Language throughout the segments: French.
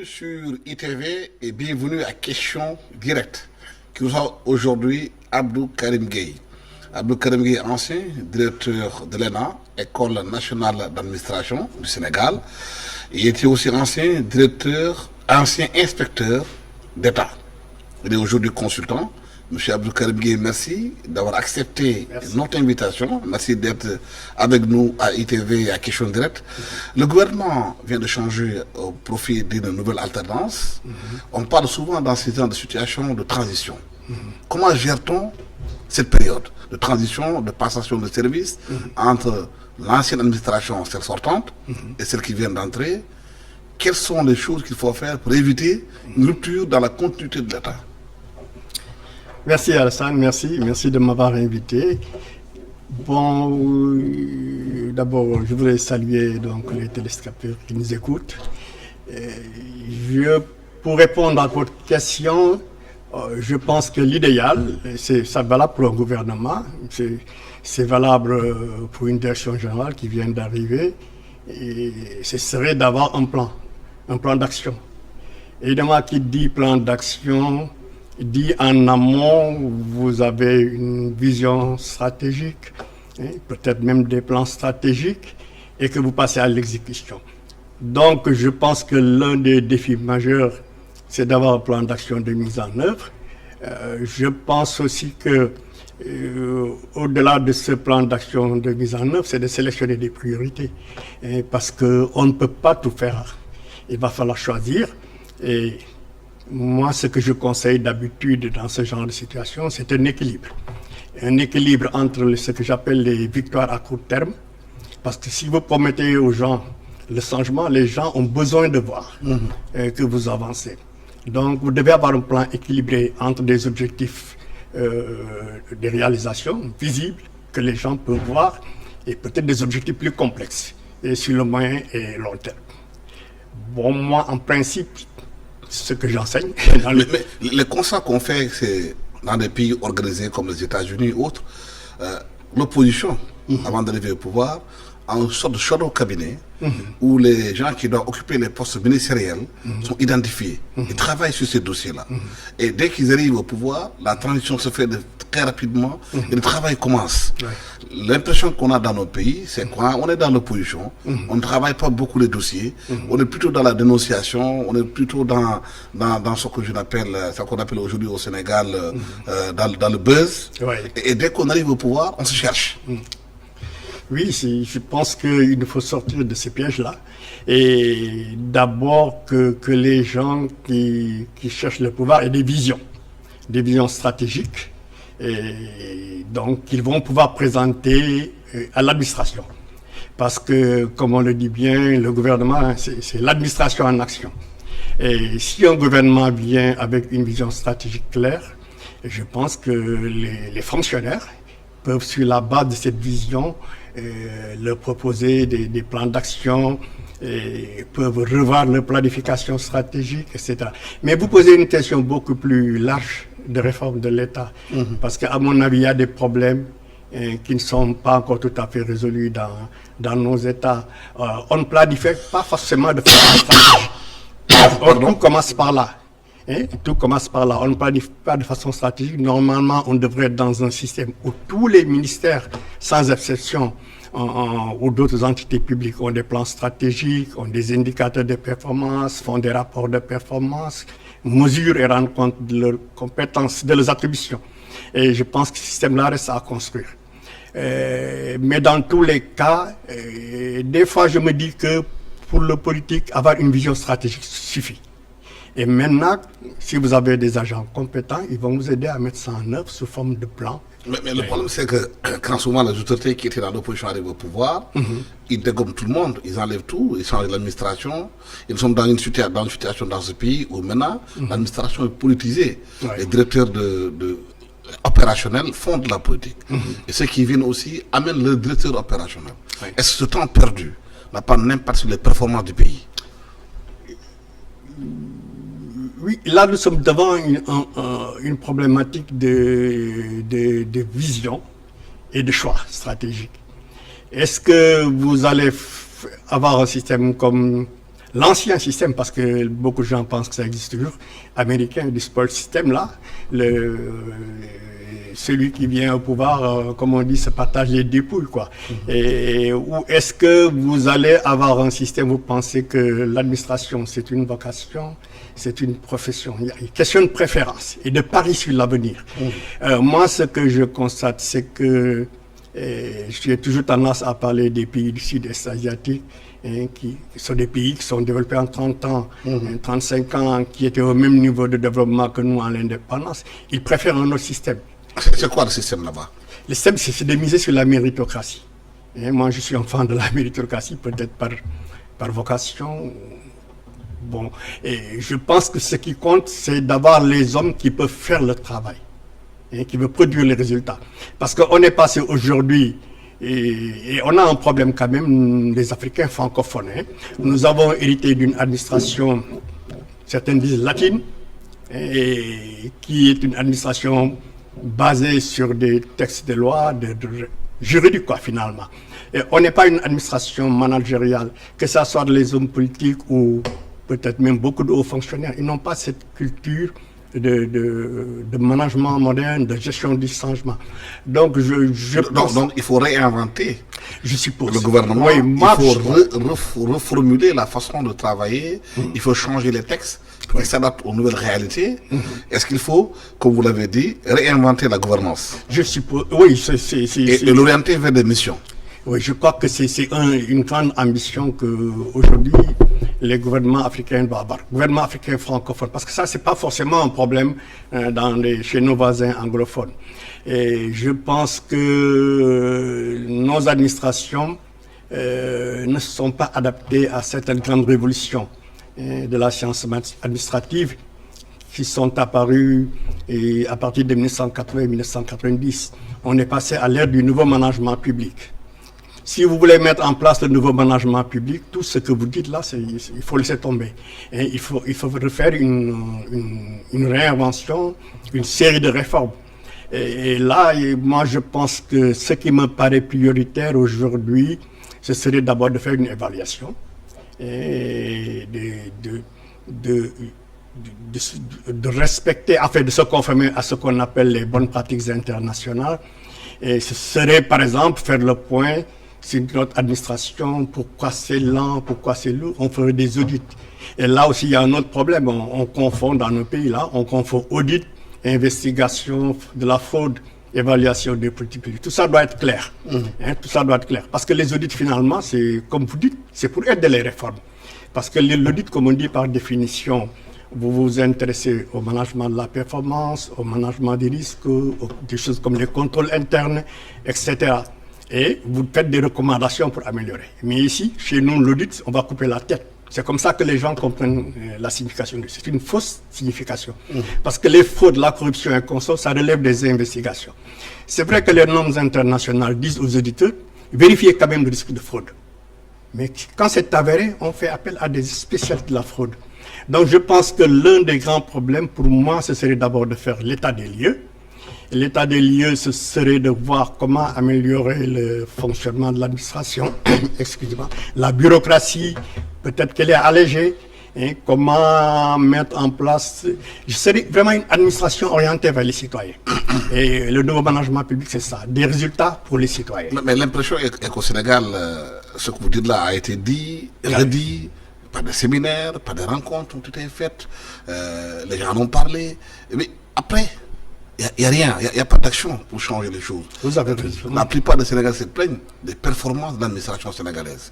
bienvenue sur ITV et bienvenue à Question Directe qui nous a aujourd'hui Abdou Karim Gueye. Abdou Karim Gueye, ancien directeur de l'ENA, École nationale d'administration du Sénégal. Il était aussi ancien directeur, ancien inspecteur d'État. Il est aujourd'hui consultant. Monsieur Abdou Karim Gueye, merci d'avoir accepté notre invitation. Merci d'être avec nous à ITV et à Question Directe. Le gouvernement vient de changer au profit d'une nouvelle alternance. On parle souvent dans ces temps de situation de transition. Comment gère-t-on cette période de transition, de passation de service entre l'ancienne administration, celle sortante, et celle qui vient d'entrer? Quelles sont les choses qu'il faut faire pour éviter une rupture dans la continuité de l'État? Merci Alassane, merci de m'avoir invité. Bon, d'abord, je voudrais saluer donc les téléspectateurs qui nous écoutent. Pour répondre à votre question, je pense que l'idéal, c'est valable pour un gouvernement, c'est valable pour une direction générale qui vient d'arriver, et ce serait d'avoir un plan d'action. Évidemment, qui dit plan d'action, dit en amont, vous avez une vision stratégique, peut-être même des plans stratégiques, et que vous passez à l'exécution. Donc, je pense que l'un des défis majeurs, c'est d'avoir un plan d'action de mise en œuvre. Je pense aussi que, au-delà de ce plan d'action de mise en œuvre, c'est de sélectionner des priorités, parce qu'on ne peut pas tout faire. Il va falloir choisir. Et moi, ce que je conseille d'habitude dans ce genre de situation, c'est un équilibre. Un équilibre entre ce que j'appelle les victoires à court terme. Parce que si vous promettez aux gens le changement, les gens ont besoin de voir que vous avancez. Donc, vous devez avoir un plan équilibré entre des objectifs de réalisation visibles que les gens peuvent voir et peut-être des objectifs plus complexes et sur le moyen et long terme. Bon, moi, en principe, ce que j'enseigne. Mais les constats qu'on fait, c'est dans des pays organisés comme les États-Unis et autres, l'opposition, avant d'arriver au pouvoir, a une sorte de shadow cabinet où les gens qui doivent occuper les postes ministériels sont identifiés. Ils travaillent sur ces dossiers-là. Et dès qu'ils arrivent au pouvoir, la transition se fait très rapidement et le travail commence. L'impression qu'on a dans nos pays, c'est qu'on est dans l'opposition, on ne travaille pas beaucoup les dossiers, on est plutôt dans la dénonciation, on est plutôt dans ce que qu'on appelle aujourd'hui au Sénégal, dans le buzz. Et dès qu'on arrive au pouvoir, on se cherche. Oui, je pense qu'il nous faut sortir de ces pièges-là. Et d'abord que les gens qui cherchent le pouvoir aient des visions stratégiques. Et donc, qu'ils vont pouvoir présenter à l'administration. Parce que, comme on le dit bien, le gouvernement, c'est l'administration en action. Et si un gouvernement vient avec une vision stratégique claire, je pense que les fonctionnaires peuvent, sur la base de cette vision, leur proposer des plans d'action, et peuvent revoir leur planification stratégique, etc. Mais vous posez une question beaucoup plus large de réforme de l'État, parce qu'à mon avis, il y a des problèmes qui ne sont pas encore tout à fait résolus dans nos États. On ne planifie pas forcément de façon stratégique. Tout commence par là. Tout commence par là. On ne planifie pas de façon stratégique. Normalement, on devrait être dans un système où tous les ministères, sans exception, ou d'autres entités publiques ont des plans stratégiques, ont des indicateurs de performance, font des rapports de performance, mesurent et rendent compte de leurs compétences, de leurs attributions. Et je pense que ce système-là reste à construire. Mais dans tous les cas, des fois je me dis que pour le politique, avoir une vision stratégique suffit. Et maintenant, si vous avez des agents compétents, ils vont vous aider à mettre ça en œuvre sous forme de plan. Mais le problème, c'est que quand souvent les autorités qui étaient dans l'opposition arrivent au pouvoir, ils dégomment tout le monde, ils enlèvent tout, ils changent l'administration. Ils sont dans une situation dans ce pays où maintenant l'administration est politisée. Les directeurs opérationnels font de la politique. Et ceux qui viennent aussi amènent le directeur opérationnel. Est-ce que ce temps perdu n'a pas d'impact sur les performances du pays? Oui, là nous sommes devant une problématique de vision et de choix stratégique. Est-ce que vous allez avoir un système comme l'ancien système, parce que beaucoup de gens pensent que ça existe toujours, américain du support system là, celui qui vient au pouvoir, comme on dit, se partage les dépouilles, quoi. Et ou est-ce que vous allez avoir un système, vous pensez que l'administration, c'est une vocation, c'est une profession? Il y a une question de préférence et de pari sur l'avenir. Moi, ce que je constate, c'est que j'ai toujours tendance à parler des pays du sud-est asiatique, qui sont des pays qui sont développés en 30 ans, 35 ans, qui étaient au même niveau de développement que nous en l'indépendance. Ils préfèrent un autre système. C'est quoi le système là-bas? Le système, c'est de miser sur la méritocratie. Et moi, je suis enfant de la méritocratie, peut-être par vocation. Bon, et je pense que ce qui compte, c'est d'avoir les hommes qui peuvent faire le travail, qui peuvent produire les résultats. Parce qu'on est passé aujourd'hui, et on a un problème quand même, les Africains francophones. Nous avons hérité d'une administration, certains disent latine, et qui est une administration basée sur des textes de loi, de juridiques, quoi, finalement. Et on n'est pas une administration managériale, que ce soit les hommes politiques ou peut-être même beaucoup de hauts fonctionnaires. Ils n'ont pas cette culture de management moderne, de gestion du changement. Donc, donc il faut réinventer, je suppose, le gouvernement. Oui, il faut reformuler la façon de travailler. Il faut changer les textes pour qu'ils s'adaptent aux nouvelles réalités. Est-ce qu'il faut, comme vous l'avez dit, réinventer la gouvernance? Je suppose, oui. Et l'orienter vers des missions. Oui, je crois que c'est une grande ambition qu'aujourd'hui les gouvernements africains doivent avoir. Gouvernements africains francophones, parce que ça, c'est pas forcément un problème chez nos voisins anglophones. Et je pense que nos administrations ne sont pas adaptées à certaines grandes révolutions de la science administrative qui sont apparues à partir de 1980-1990. On est passé à l'ère du nouveau management public. Si vous voulez mettre en place le nouveau management public, tout ce que vous dites là, il faut laisser tomber. Et il faut refaire une réinvention, une série de réformes. Et là, moi, je pense que ce qui me paraît prioritaire aujourd'hui, ce serait d'abord de faire une évaluation et de respecter, enfin, de se conformer à ce qu'on appelle les bonnes pratiques internationales. Et ce serait, par exemple, faire le point sur notre administration, pourquoi c'est lent, pourquoi c'est lourd, on ferait des audits. Et là aussi, il y a un autre problème, on confond dans nos pays, là, on confond audit, investigation de la fraude, évaluation des politiques publiques. Tout ça doit être clair. Tout ça doit être clair. Parce que les audits, finalement, c'est, comme vous dites, c'est pour aider les réformes. Parce que l'audit, comme on dit par définition, vous vous intéressez au management de la performance, au management des risques, des choses comme les contrôles internes, etc. Et vous faites des recommandations pour améliorer. Mais ici, chez nous, l'audit, on va couper la tête. C'est comme ça que les gens comprennent la signification. C'est une fausse signification. Parce que les fraudes, la corruption et consorts, ça relève des investigations. C'est vrai que les normes internationales disent aux auditeurs, vérifiez quand même le risque de fraude. Mais quand c'est avéré, on fait appel à des spécialistes de la fraude. Donc je pense que l'un des grands problèmes pour moi, ce serait d'abord de faire l'état des lieux. L'état des lieux, ce serait de voir comment améliorer le fonctionnement de l'administration, excusez-moi, la bureaucratie, peut-être qu'elle est allégée, comment mettre en place, je serais vraiment une administration orientée vers les citoyens. Et le nouveau management public, c'est ça, des résultats pour les citoyens. Mais l'impression est qu'au Sénégal, ce que vous dites là a été dit, redit. Pas de séminaires, pas de rencontres ont été faites, les gens en ont parlé, mais après, il n'y a rien, il n'y a pas d'action pour changer les choses. Vous avez raison. La plupart des Sénégalais se plaignent des performances de l'administration sénégalaise.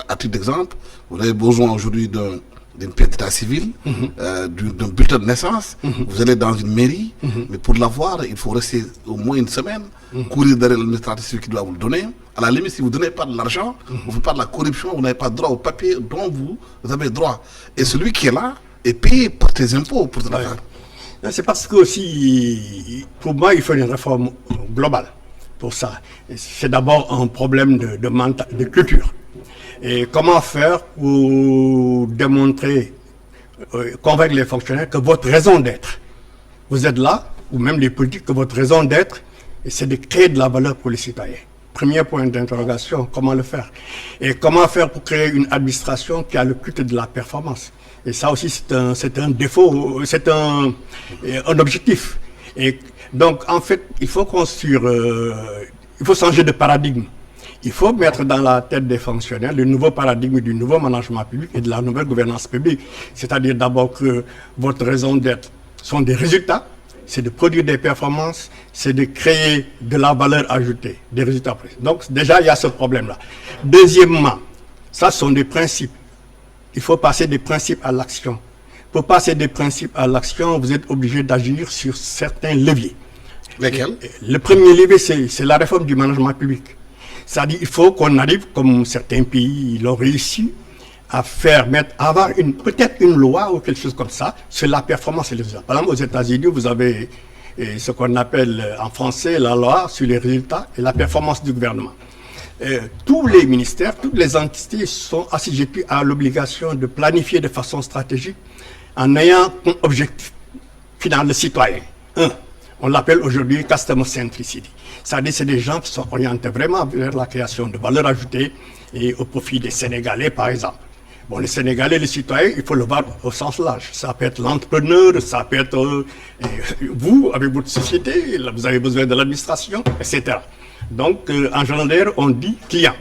À titre d'exemple, vous avez besoin aujourd'hui d'une pièce d'état civil, d'un bulletin de naissance, vous allez dans une mairie, mais pour l'avoir, il faut rester au moins une semaine, courir derrière l'administratif qui doit vous le donner. À la limite, si vous ne donnez pas de l'argent, vous ne faites pas de la corruption, vous n'avez pas droit au papier dont vous avez droit. Et celui qui est là est payé par tes impôts pour te le faire. C'est parce que aussi, pour moi, il faut une réforme globale pour ça. C'est d'abord un problème de culture. Et comment faire pour démontrer, convaincre les fonctionnaires que votre raison d'être, vous êtes là, ou même les politiques, que votre raison d'être, c'est de créer de la valeur pour les citoyens. Premier point d'interrogation, comment le faire? Et comment faire pour créer une administration qui a le culte de la performance? Et ça aussi, c'est un défaut, c'est un objectif. Et donc, en fait, il faut il faut changer de paradigme. Il faut mettre dans la tête des fonctionnaires le nouveau paradigme du nouveau management public et de la nouvelle gouvernance publique. C'est-à-dire d'abord que votre raison d'être sont des résultats, c'est de produire des performances, c'est de créer de la valeur ajoutée, des résultats précis. Donc déjà, il y a ce problème-là. Deuxièmement, ça sont des principes. Il faut passer des principes à l'action. Pour passer des principes à l'action, vous êtes obligé d'agir sur certains leviers. Lesquels? Le premier levier, c'est la réforme du management public. C'est-à-dire qu'il faut qu'on arrive, comme certains pays l'ont réussi, à avoir peut-être une loi ou quelque chose comme ça sur la performance et les résultats. Par exemple, aux États-Unis, vous avez ce qu'on appelle en français la loi sur les résultats et la performance du gouvernement. Tous les ministères, toutes les entités sont assujetties à l'obligation de planifier de façon stratégique en ayant comme objectif final le citoyen. On l'appelle aujourd'hui customer centricity. C'est-à-dire que c'est des gens qui sont orientés vraiment vers la création de valeur ajoutée et au profit des Sénégalais, par exemple. Bon, les Sénégalais, les citoyens, il faut le voir au sens large. Ça peut être l'entrepreneur, ça peut être vous, avec votre société, là, vous avez besoin de l'administration, etc. Donc, en général, on dit client.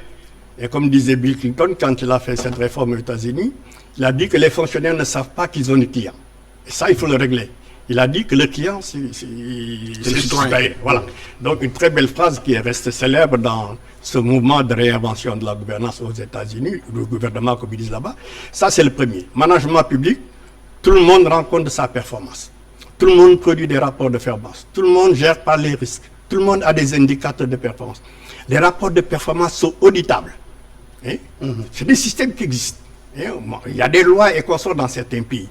Et comme disait Bill Clinton, quand il a fait cette réforme aux États-Unis, il a dit que les fonctionnaires ne savent pas qu'ils ont des clients. Et ça, il faut le régler. Il a dit que le client, c'est le citoyen. Voilà. Donc, une très belle phrase qui est restée célèbre dans ce mouvement de réinvention de la gouvernance aux États-Unis, le gouvernement, comme ils disent là-bas. Ça, c'est le premier. Management public, tout le monde rend compte de sa performance. Tout le monde produit des rapports de performance. Tout le monde gère par les risques. Tout le monde a des indicateurs de performance. Les rapports de performance sont auditables. C'est des systèmes qui existent. Il y a des lois et consorts dans certains pays.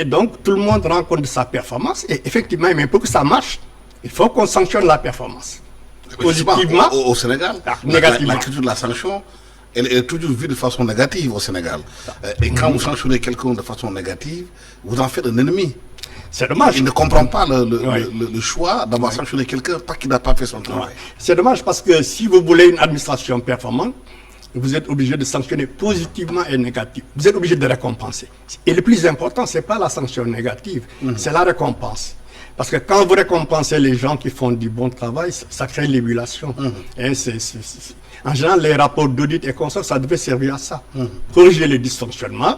Donc, tout le monde rend compte de sa performance. Et effectivement, mais pour que ça marche, il faut qu'on sanctionne la performance. Positivement. Au Sénégal, négativement. la culture de la sanction, elle est toujours vue de façon négative au Sénégal. Et quand vous sanctionnez quelqu'un de façon négative, vous en faites un ennemi. C'est dommage. Il ne comprend pas le choix d'avoir sanctionné quelqu'un parce qu'il n'a pas fait son travail. C'est dommage parce que si vous voulez une administration performante, vous êtes obligé de sanctionner positivement et négativement. Vous êtes obligé de récompenser. Et le plus important, ce n'est pas la sanction négative, c'est la récompense. Parce que quand vous récompensez les gens qui font du bon travail, ça crée l'émulation. En général, les rapports d'audit et consorts, ça devait servir à ça. Corriger les dysfonctionnements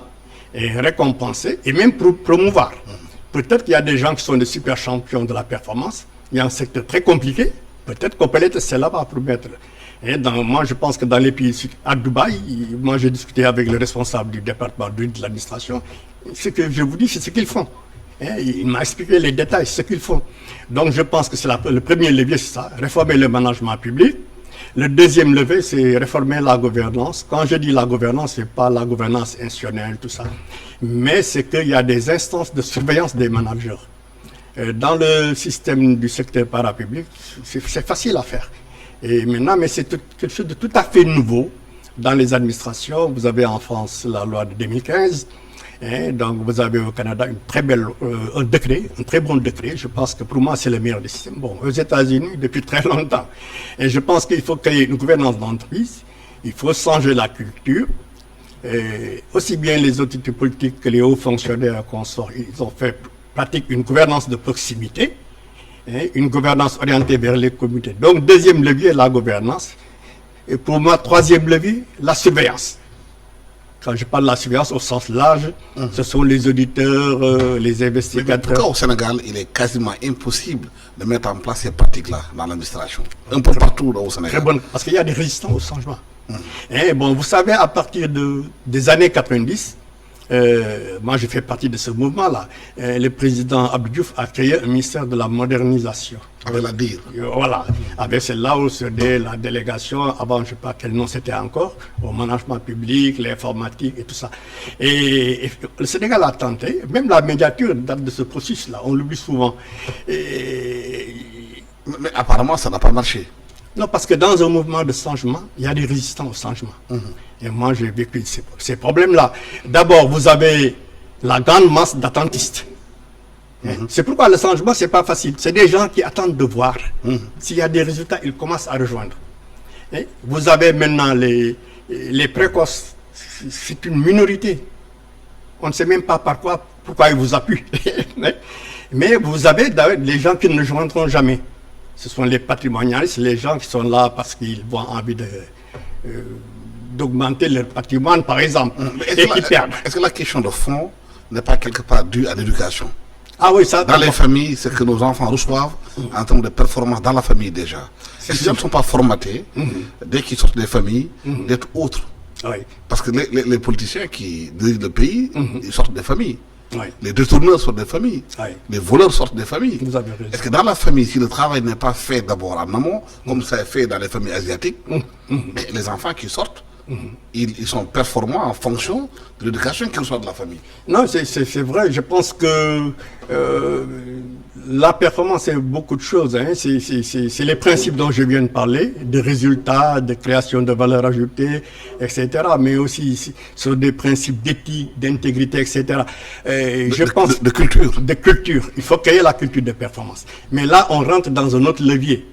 et récompenser et même promouvoir. Peut-être qu'il y a des gens qui sont des super champions de la performance. Il y a un secteur très compliqué. Peut-être qu'on peut l'être, c'est là-bas pour mettre. Et moi, je pense que dans les pays, à Dubaï, moi j'ai discuté avec le responsable du département de l'administration. Ce que je vous dis, c'est ce qu'ils font. Il m'a expliqué les détails, ce qu'ils font. Donc je pense que c'est le premier levier, c'est ça, réformer le management public. Le deuxième levier, c'est réformer la gouvernance. Quand je dis la gouvernance, ce n'est pas la gouvernance institutionnelle, tout ça. Mais c'est qu'il y a des instances de surveillance des managers. Dans le système du secteur parapublic, c'est facile à faire. Et maintenant, mais c'est quelque chose de tout à fait nouveau dans les administrations. Vous avez en France la loi de 2015. Donc vous avez au Canada un décret, un très bon décret. Je pense que pour moi c'est le meilleur des systèmes. Bon, aux États-Unis depuis très longtemps. Et je pense qu'il faut créer une gouvernance d'entreprise. Il faut changer la culture. Et aussi bien les autorités politiques que les hauts fonctionnaires consorts, ils ont pratiquent une gouvernance de proximité, une gouvernance orientée vers les communautés. Donc deuxième levier, la gouvernance. Et pour moi, troisième levier, la surveillance. Quand je parle de la surveillance au sens large, ce sont les auditeurs, les investigateurs. Pourquoi au Sénégal, il est quasiment impossible de mettre en place ces pratiques-là dans l'administration? Un peu partout au Sénégal. Très bonne, parce qu'il y a des résistants au changement. Et bon, vous savez, à partir des années 90, moi je fais partie de ce mouvement-là. Le président Abdou Diouf a créé un ministère de la modernisation. Avec la DIR. Voilà, avec là où c'était la délégation, avant je ne sais pas quel nom c'était encore, au management public, l'informatique et tout ça. Et le Sénégal a tenté, même la médiature date de ce processus-là, on l'oublie souvent. Mais apparemment ça n'a pas marché. Non, parce que dans un mouvement de changement, il y a des résistants au changement. Et moi, j'ai vécu ces problèmes-là. D'abord, vous avez la grande masse d'attentistes. C'est pourquoi le changement, ce n'est pas facile. C'est des gens qui attendent de voir. S'il y a des résultats, ils commencent à rejoindre. Hein. Vous avez maintenant les précoces, c'est une minorité. On ne sait même pas pourquoi ils vous appuient. Mais vous avez les gens qui ne joindront jamais. Ce sont les patrimonialistes, les gens qui sont là parce qu'ils ont envie d'augmenter leur patrimoine, par exemple, et qui perdent. Est-ce que la question de fond n'est pas quelque part due à l'éducation? Ah oui, ça. Dans les familles, c'est que nos enfants reçoivent en termes de performance dans la famille déjà. Si les gens ne sont pas formatés, dès qu'ils sortent des familles, d'être autres. Oui. Parce que les politiciens qui dirigent le pays, ils sortent des familles. Oui. Les détourneurs sortent des familles. Oui. Les voleurs sortent des familles. Vous avez raison. Est-ce que dans la famille, si le travail n'est pas fait d'abord en amont, comme ça est fait dans les familles asiatiques, mais les enfants qui sortent, ils sont performants en fonction de l'éducation qu'ils reçoivent de la famille. Non, c'est vrai. Je pense que la performance, c'est beaucoup de choses. Hein. C'est les principes dont je viens de parler, de résultats, de création de valeur ajoutée, etc. Mais aussi sur des principes d'éthique, d'intégrité, etc. De culture. De culture. Il faut qu'il y ait la culture de performance. Mais là, on rentre dans un autre levier.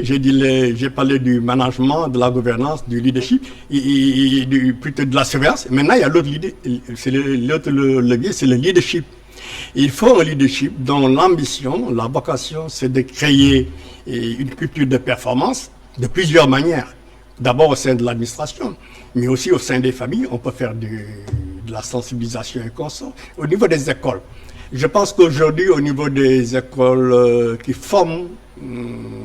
J'ai parlé du management, de la gouvernance, du leadership, plutôt de la surveillance. Maintenant, il y a l'autre levier, c'est le leadership. Il faut un leadership dont l'ambition, la vocation, c'est de créer une culture de performance de plusieurs manières. D'abord au sein de l'administration, mais aussi au sein des familles. On peut faire de la sensibilisation et consorts. Au niveau des écoles, je pense qu'aujourd'hui, au niveau des écoles qui forment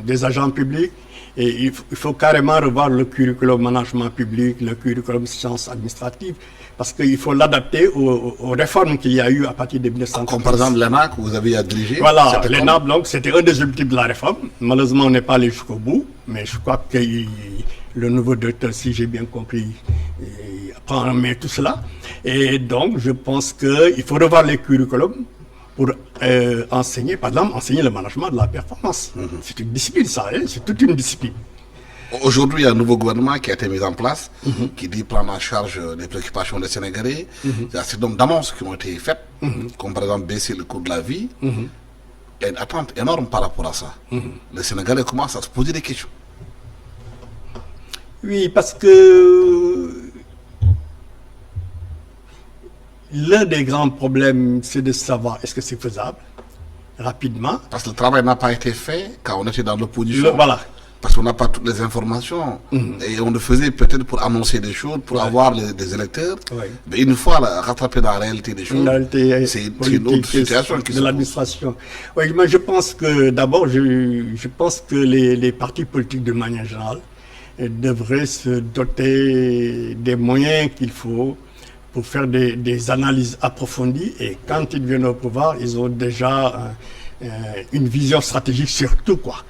des agents publics, et il faut carrément revoir le curriculum management public, le curriculum sciences administratives, parce qu'il faut l'adapter aux réformes qu'il y a eu à partir de 1930. Comme par exemple l'ENA que vous aviez à diriger. Voilà, l'ENA, donc c'était un des objectifs de la réforme. Malheureusement, on n'est pas allé jusqu'au bout, mais je crois que le nouveau directeur, si j'ai bien compris, prend en main tout cela. Et donc, je pense qu'il faut revoir les curriculums pour enseigner, par exemple, enseigner le management de la performance. C'est une discipline, ça, hein? C'est toute une discipline. Aujourd'hui, il y a un nouveau gouvernement qui a été mis en place, qui dit prendre en charge les préoccupations des Sénégalais. Il y a un certain nombre d'annonces qui ont été faites, comme par exemple baisser le coût de la vie. Il y a une attente énorme par rapport à ça. Les Sénégalais commencent à se poser des questions. Oui, parce que l'un des grands problèmes, c'est de savoir est-ce que c'est faisable rapidement. Parce que le travail n'a pas été fait quand on était dans l'opposition. Voilà. Parce qu'on n'a pas toutes les informations. Et on le faisait peut-être pour annoncer des choses, pour avoir des électeurs. Mais une fois rattrapé dans la réalité des choses, c'est une autre situation qui se de l'administration. Oui, mais je pense que d'abord, je pense que les partis politiques de manière générale devraient se doter des moyens qu'il faut pour faire des analyses approfondies. Et quand ils viennent au pouvoir, ils ont déjà une vision stratégique sur tout, quoi.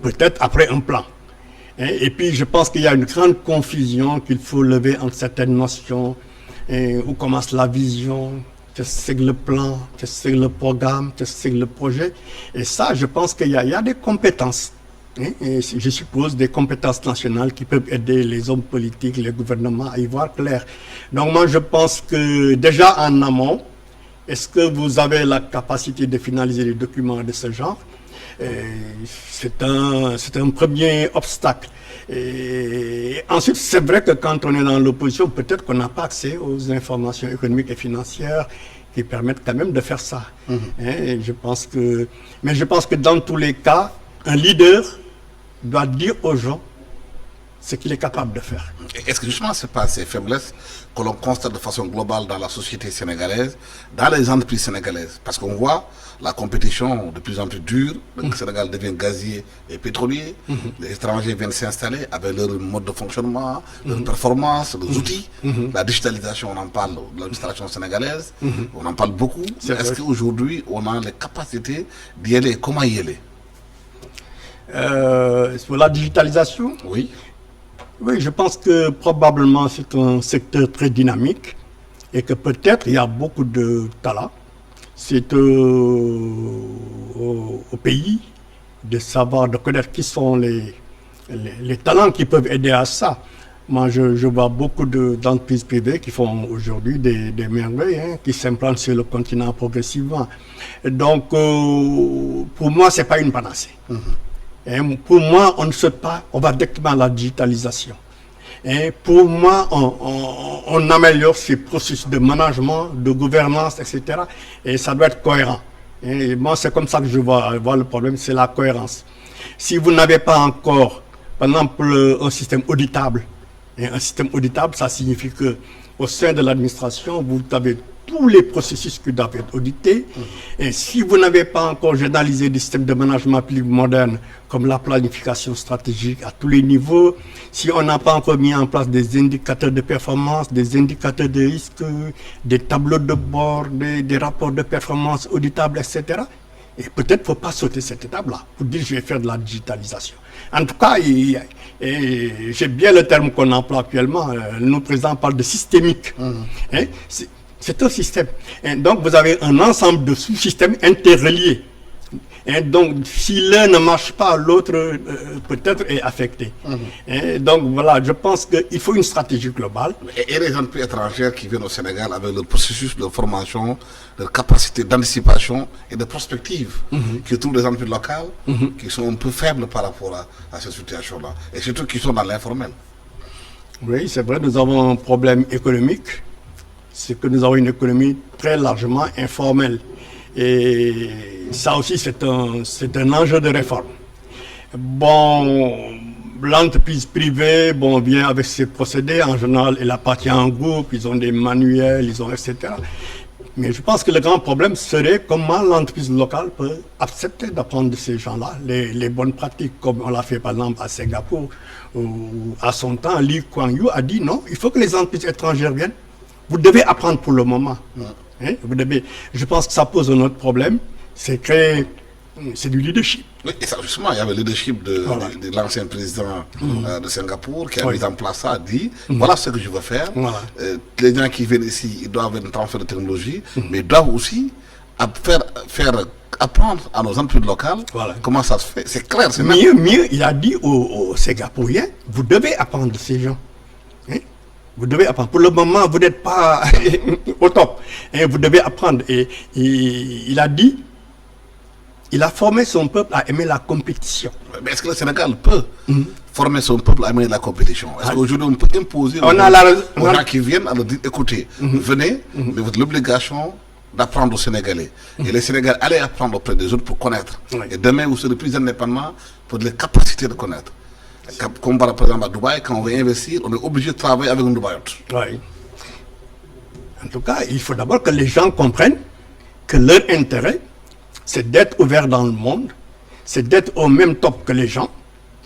Peut-être après un plan. Et puis je pense qu'il y a une grande confusion qu'il faut lever entre certaines notions. Où commence la vision, qu'est-ce que c'est que le plan, qu'est-ce que c'est que le programme, qu'est-ce que c'est que le projet. Et ça, je pense qu'il y a des compétences. Et je suppose des compétences nationales qui peuvent aider les hommes politiques, les gouvernements à y voir clair. Donc moi, je pense que déjà en amont, est-ce que vous avez la capacité de finaliser des documents de ce genre? C'est un premier obstacle. Et ensuite, c'est vrai que quand on est dans l'opposition, peut-être qu'on n'a pas accès aux informations économiques et financières qui permettent quand même de faire ça. Mais je pense que dans tous les cas, un leader doit dire aux gens ce qu'il est capable de faire. Est-ce que justement, ce n'est pas ces faiblesses que l'on constate de façon globale dans la société sénégalaise, dans les entreprises sénégalaises? Parce qu'on voit la compétition de plus en plus dure, le Sénégal devient gazier et pétrolier, les étrangers viennent s'installer avec leur mode de fonctionnement, leur performance, leurs outils, la digitalisation, on en parle de l'administration sénégalaise, on en parle beaucoup. Est-ce qu'aujourd'hui, on a les capacités d'y aller? Comment y aller? Sur la digitalisation? Oui. Oui, je pense que probablement c'est un secteur très dynamique et que peut-être il y a beaucoup de talents. C'est au pays de savoir, de connaître qui sont les talents qui peuvent aider à ça. Moi, je vois beaucoup d'entreprises privées qui font aujourd'hui des merveilles, qui s'implantent sur le continent progressivement. Donc, pour moi, ce n'est pas une panacée. Pour moi, on ne saute pas, on va directement à la digitalisation. Pour moi, on améliore ces processus de management, de gouvernance, etc. Et ça doit être cohérent. Et moi, c'est comme ça que je vois le problème, c'est la cohérence. Si vous n'avez pas encore, par exemple, un système auditable, un système auditable, ça signifie que au sein de l'administration, vous avez tous les processus qui doivent être audités. Et si vous n'avez pas encore généralisé des systèmes de management plus modernes, comme la planification stratégique à tous les niveaux, si on n'a pas encore mis en place des indicateurs de performance, des indicateurs de risque, des tableaux de bord, des rapports de performance auditables, etc., et peut-être qu'il ne faut pas sauter cette étape-là pour dire je vais faire de la digitalisation. En tout cas, j'ai bien le terme qu'on emploie actuellement, nos présidents parlent de systémique. C'est un système. Et donc, vous avez un ensemble de sous-systèmes interreliés. Et donc, si l'un ne marche pas, l'autre peut-être est affecté. Et donc, voilà, je pense qu'il faut une stratégie globale. Et les entreprises étrangères qui viennent au Sénégal avec le processus de formation, de capacité d'anticipation et de prospective, qui trouvent des entreprises locales qui sont un peu faibles par rapport à cette situation-là. Et surtout qui sont dans l'informel. Oui, c'est vrai, nous avons un problème économique. C'est que nous avons une économie très largement informelle. Et ça aussi, c'est un enjeu de réforme. Bon, l'entreprise privée, vient avec ses procédés. En général, elle appartient à un groupe, ils ont des manuels, etc. Mais je pense que le grand problème serait comment l'entreprise locale peut accepter d'apprendre de ces gens-là les bonnes pratiques, comme on l'a fait par exemple à Singapour, où à son temps, Lee Kuan Yew a dit non, il faut que les entreprises étrangères viennent. Vous devez apprendre pour le moment. Je pense que ça pose un autre problème, c'est du leadership. Oui, et ça, justement, il y avait le leadership de l'ancien président de Singapour qui a mis en place ça, a dit, voilà ce que je veux faire. Les gens qui viennent ici, ils doivent un transfert de technologie, mais ils doivent aussi faire apprendre à nos entreprises locales comment ça se fait. C'est clair, c'est mieux, il a dit aux Singapouriens, vous devez apprendre de ces gens. Vous devez apprendre. Pour le moment, vous n'êtes pas au top. Vous devez apprendre. Et il a dit, il a formé son peuple à aimer la compétition. Mais est-ce que le Sénégal peut former son peuple à aimer la compétition? Est-ce qu'aujourd'hui, on peut imposer aux gens qui viennent à leur dire, écoutez, venez, mais vous avez l'obligation d'apprendre aux Sénégalais. Et les Sénégalais, allez apprendre auprès des autres pour connaître. Et demain, vous serez plus indépendants pour les capacités de connaître. Comme par exemple à Dubaï, quand on veut investir, on est obligé de travailler avec un Dubaïote. Oui. En tout cas, il faut d'abord que les gens comprennent que leur intérêt, c'est d'être ouvert dans le monde, c'est d'être au même top que les gens,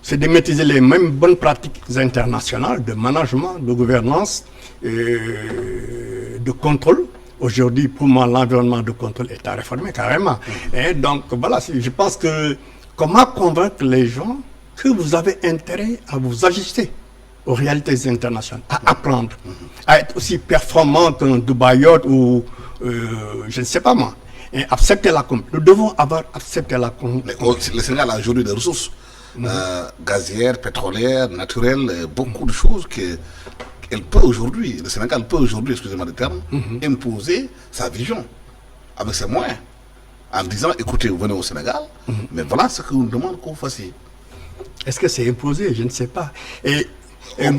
c'est de maîtriser les mêmes bonnes pratiques internationales de management, de gouvernance, de contrôle. Aujourd'hui, pour moi, l'environnement de contrôle est à réformer carrément. Et donc, voilà, je pense que comment convaincre les gens que vous avez intérêt à vous ajuster aux réalités internationales, à apprendre, à être aussi performant qu'un Dubaïote ou je ne sais pas moi, et accepter la compétition. Nous devons avoir accepté la compétition. Le Sénégal a aujourd'hui des ressources gazières, pétrolières, naturelles, beaucoup de choses qu'elle peut aujourd'hui, le Sénégal peut aujourd'hui, excusez-moi le terme, imposer sa vision avec ses moyens, en disant, écoutez, vous venez au Sénégal, mais voilà ce que nous demandons que vous fassiez. Est-ce que c'est imposé? Je ne sais pas. Et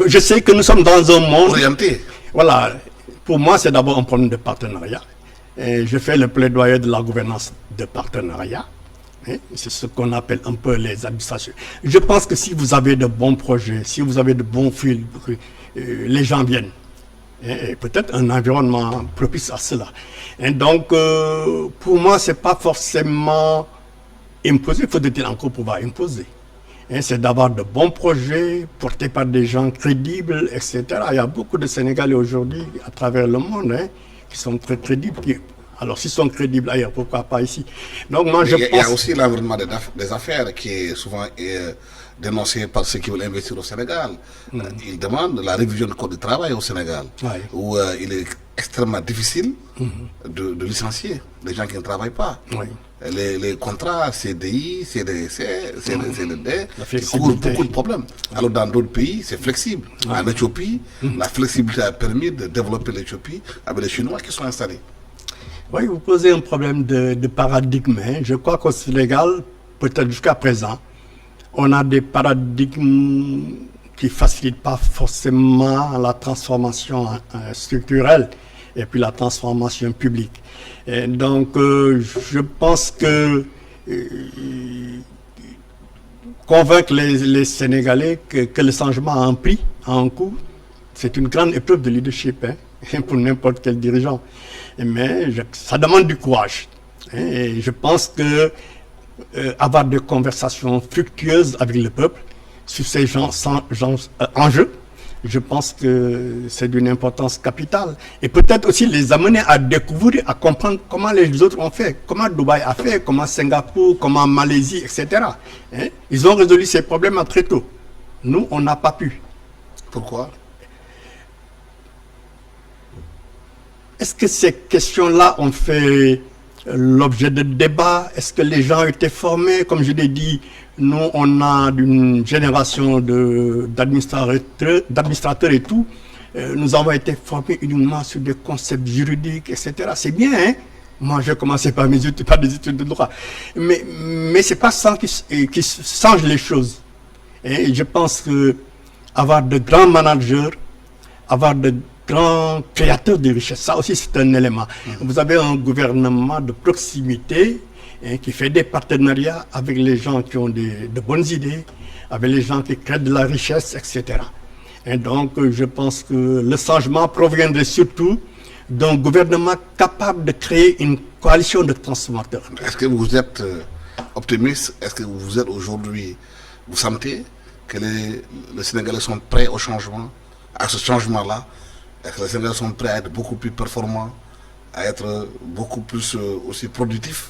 je sais que nous sommes dans un monde orienté. Voilà. Pour moi, c'est d'abord un problème de partenariat. Et je fais le plaidoyer de la gouvernance de partenariat. C'est ce qu'on appelle un peu les administrations. Je pense que si vous avez de bons projets, si vous avez de bons fils, les gens viennent. Et peut-être un environnement propice à cela. Et donc, pour moi, ce n'est pas forcément imposé. Faut-il encore pouvoir imposer? C'est d'avoir de bons projets portés par des gens crédibles, etc. Il y a beaucoup de Sénégalais aujourd'hui à travers le monde qui sont très crédibles. Alors, s'ils sont crédibles ailleurs, pourquoi pas ici? Donc, moi, je pense... Il y a aussi l'environnement des affaires qui est souvent dénoncé par ceux qui veulent investir au Sénégal. Ils demandent la révision du code du travail au Sénégal, où il est extrêmement difficile de licencier les gens qui ne travaillent pas. Les contrats CDI, CDC, CDD, qui causent beaucoup de problèmes. Alors dans d'autres pays, c'est flexible. En Éthiopie, la flexibilité a permis de développer l'Éthiopie avec les Chinois qui sont installés. Oui, vous posez un problème de paradigme. Je crois qu'au Sénégal, peut-être jusqu'à présent, on a des paradigmes qui ne facilitent pas forcément la transformation structurelle et puis la transformation publique. Et donc, je pense que convaincre les Sénégalais que le changement a un prix, a un coût, c'est une grande épreuve de leadership pour n'importe quel dirigeant. Mais ça demande du courage. Et je pense que avoir des conversations fructueuses avec le peuple sur ces enjeux, je pense que c'est d'une importance capitale. Et peut-être aussi les amener à découvrir, à comprendre comment les autres ont fait, comment Dubaï a fait, comment Singapour, comment Malaisie, etc. Ils ont résolu ces problèmes très tôt. Nous, on n'a pas pu. Pourquoi? Est-ce que ces questions-là ont fait l'objet de débats? Est-ce que les gens ont été formés? Comme je l'ai dit, nous, on a une génération d'administrateurs et tout. Nous avons été formés uniquement sur des concepts juridiques, etc. C'est bien, hein? Moi, j'ai commencé par des études de droit. Mais ce n'est pas ça qui change les choses. Et je pense que avoir de grands managers, avoir de grands créateurs de richesse, ça aussi c'est un élément. Vous avez un gouvernement de proximité qui fait des partenariats avec les gens qui ont de bonnes idées, avec les gens qui créent de la richesse, etc. Et donc je pense que le changement proviendrait surtout d'un gouvernement capable de créer une coalition de transformateurs. Est-ce que vous êtes optimiste? Est-ce que vous êtes aujourd'hui, vous sentez que les Sénégalais sont prêts au changement, à ce changement-là? Est-ce que les Sénégalais sont prêts à être beaucoup plus performants, à être beaucoup plus aussi productifs?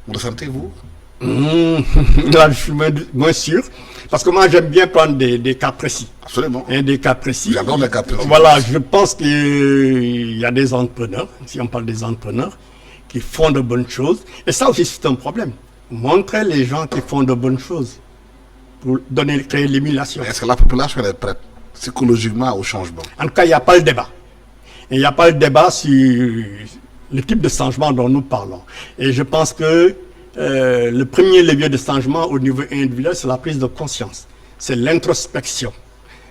Vous le sentez-vous? Là, je suis moins sûr. Parce que moi, j'aime bien prendre des cas précis. Absolument. Des cas précis. J'adore les cas précis. Voilà, je pense qu'il y a des entrepreneurs, si on parle des entrepreneurs, qui font de bonnes choses. Et ça aussi, c'est un problème. Montrer les gens qui font de bonnes choses pour créer l'émulation. Est-ce que la population est prête psychologiquement au changement? En tout cas, il n'y a pas le débat. Et il n'y a pas le débat sur le type de changement dont nous parlons. Et je pense que le premier levier de changement au niveau individuel, c'est la prise de conscience. C'est l'introspection.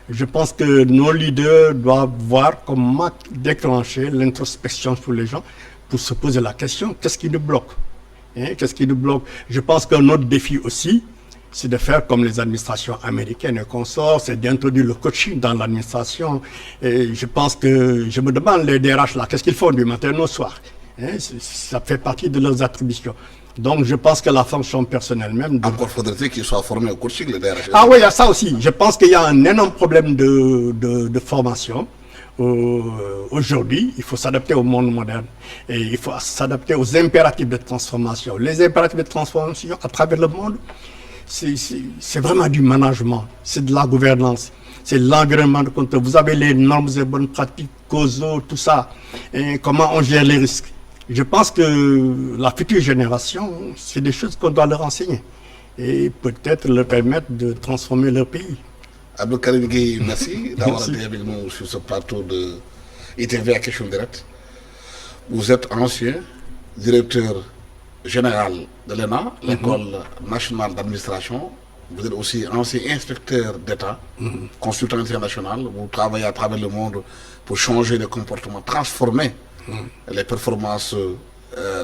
Je pense que nos leaders doivent voir comment déclencher l'introspection pour les gens pour se poser la question, qu'est-ce qui nous bloque? Qu'est-ce qui nous bloque? Je pense qu'un autre défi aussi, c'est de faire comme les administrations américaines et consorts, c'est d'introduire le coaching dans l'administration. Et je pense que, je me demande, les DRH là, qu'est-ce qu'ils font du matin au soir? Ça fait partie de leurs attributions. Donc je pense que la fonction personnelle même... Encore faudrait-il qu'ils soient formés au coaching, les DRH. Ah oui, il y a ça aussi. Je pense qu'il y a un énorme problème de formation. Aujourd'hui, il faut s'adapter au monde moderne. Et il faut s'adapter aux impératifs de transformation. Les impératifs de transformation à travers le monde, c'est vraiment du management, c'est de la gouvernance, c'est l'environnement de contrôle. Vous avez les normes et bonnes pratiques, causaux, tout ça, et comment on gère les risques. Je pense que la future génération, c'est des choses qu'on doit leur enseigner et peut-être leur permettre de transformer leur pays. Abdou Karim Gueye, merci d'avoir été avec nous sur ce plateau de ITV à Question Directe. Vous êtes ancien directeur général de l'ENA, l'École nationale d'administration. Vous êtes aussi ancien inspecteur d'État, consultant international. Vous travaillez à travers le monde pour changer les comportements, transformer les performances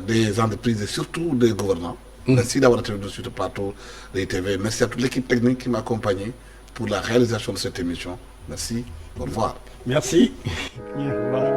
des entreprises et surtout des gouvernants. Merci d'avoir été sur ce plateau de ITV. Merci à toute l'équipe technique qui m'a accompagné pour la réalisation de cette émission. Merci. Au revoir. Merci. Voilà.